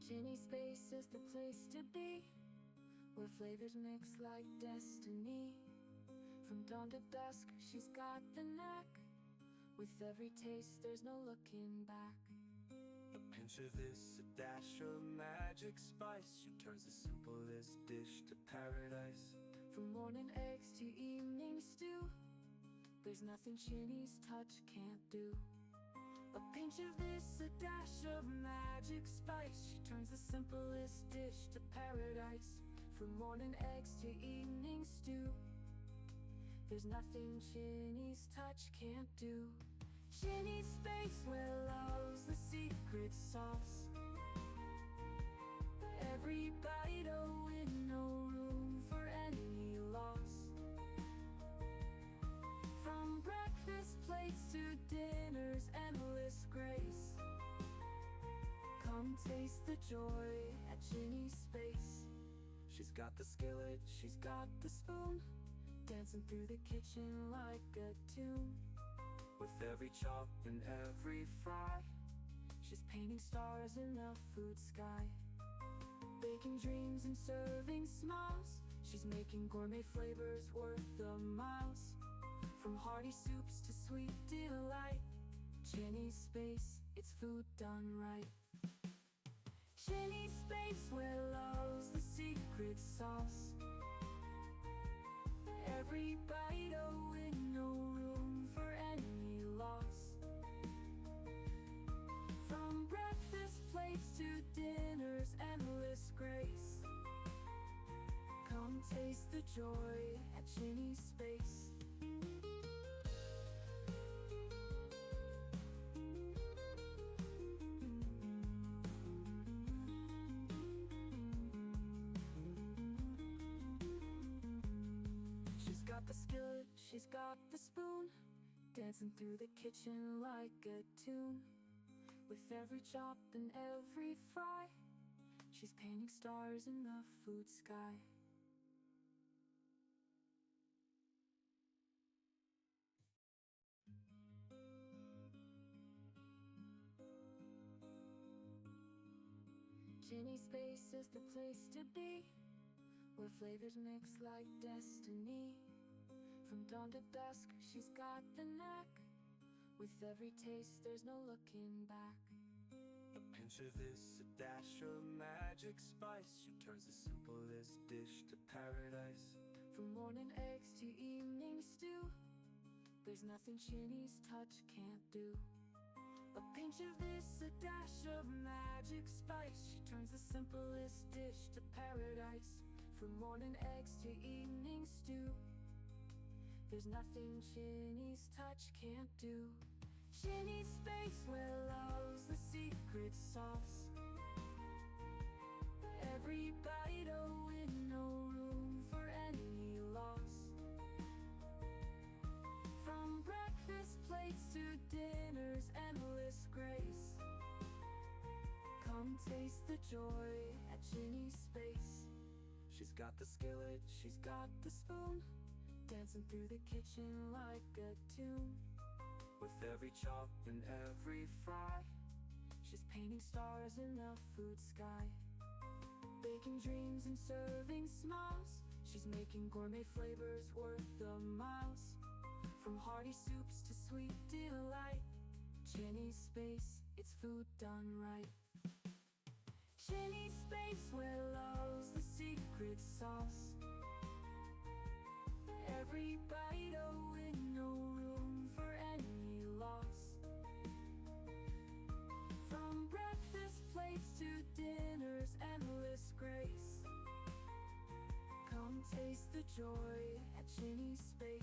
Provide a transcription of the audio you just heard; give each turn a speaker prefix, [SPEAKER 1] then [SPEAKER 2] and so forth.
[SPEAKER 1] Ginny Space is the place to be, where flavors mix like destiny. From dawn to dusk, she's got the knack. With every taste, there's no looking back.
[SPEAKER 2] A pinch of this, a dash of magic spice. She turns the simplest dish to paradise.
[SPEAKER 1] From morning eggs to evening stew, there's nothing Ginny's touch can't do. A pinch of this, a dash of magic spice. She turns the simplest dish to paradise. From morning eggs to evening stew, there's nothing Ginny's touch can't do. Ginny's Space, where love's the secret sauce. Every bite a win, no room for any loss. From breakfast plates to dinner's endless grace, come taste the joy at Ginny's Space.
[SPEAKER 2] She's got the skillet,
[SPEAKER 1] She's got the spoon, dancing through the kitchen like a tune.
[SPEAKER 2] with every chop and every fry.
[SPEAKER 1] She's painting stars in the food sky, baking dreams and serving smiles. She's making gourmet flavors worth the miles. From hearty soups to sweet delight, Ginny's Space, it's food done right. Ginny's Space, where love's the secret sauce. Every bite a win, no room for any loss. From breakfast plates to dinner's endless grace, come taste the joy at Ginny's Space. She's got the skillet, she's got the spoon, dancing through the kitchen like a tune. With every chop and every fry, she's painting stars in the food sky. Ginny's Space is the place to be, where flavors mix like destiny. From dawn to dusk, she's got the knack. With every taste, there's no looking back.
[SPEAKER 2] A pinch of this, a dash of magic spice. She turns the simplest dish to paradise.
[SPEAKER 1] From morning eggs to evening stew, there's nothing Ginny's touch can't do. A pinch of this, a dash of magic spice. She turns the simplest dish to paradise. From morning eggs to evening stew, there's nothing Ginny's touch can't do. Ginny's Space, where love's the secret sauce. Every bite a win, no room for any loss. From breakfast plates to dinner's endless grace, come taste the joy at Ginny's Space.
[SPEAKER 2] She's got the skillet,
[SPEAKER 1] She's got the spoon, dancing through the kitchen like a tune.
[SPEAKER 2] with every chop and every fry.
[SPEAKER 1] She's painting stars in the food sky, baking dreams and serving smiles. She's making gourmet flavors worth the miles. From hearty soups to sweet delight, Ginny's Space, it's food done right. Ginny's Space, where love's the secret sauce. Every bite a win, no room for any loss. From breakfast plates to dinner's endless grace, come taste the joy at Ginny's Space.